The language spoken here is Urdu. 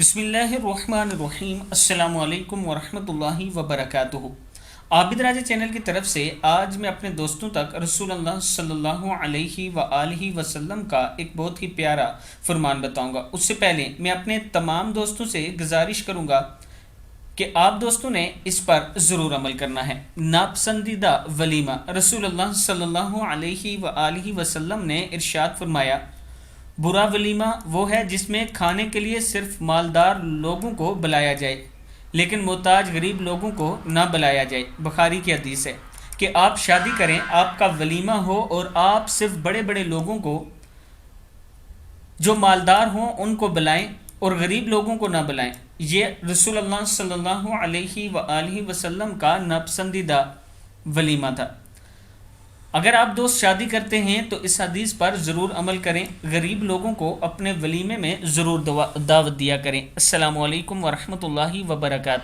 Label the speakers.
Speaker 1: بسم اللہ الرحمن الرحیم۔ السلام علیکم ورحمۃ اللہ وبرکاتہ۔ عابد راجہ چینل کی طرف سے آج میں اپنے دوستوں تک رسول اللہ صلی اللہ علیہ وآلہ وسلم کا ایک بہت ہی پیارا فرمان بتاؤں گا۔ اس سے پہلے میں اپنے تمام دوستوں سے گزارش کروں گا کہ آپ دوستوں نے اس پر ضرور عمل کرنا ہے۔ ناپسندیدہ ولیمہ، رسول اللہ صلی اللہ علیہ وآلہ وسلم نے ارشاد فرمایا، برا ولیمہ وہ ہے جس میں کھانے کے لیے صرف مالدار لوگوں کو بلایا جائے لیکن محتاج غریب لوگوں کو نہ بلایا جائے۔ بخاری کی حدیث ہے کہ آپ شادی کریں، آپ کا ولیمہ ہو اور آپ صرف بڑے بڑے لوگوں کو جو مالدار ہوں ان کو بلائیں اور غریب لوگوں کو نہ بلائیں۔ یہ رسول اللہ صلی اللہ علیہ وآلہ وسلم کا ناپسندیدہ ولیمہ تھا۔ اگر آپ دوست شادی کرتے ہیں تو اس حدیث پر ضرور عمل کریں، غریب لوگوں کو اپنے ولیمے میں ضرور دعوت دیا کریں۔ السلام علیکم ورحمۃ اللہ وبرکاتہ۔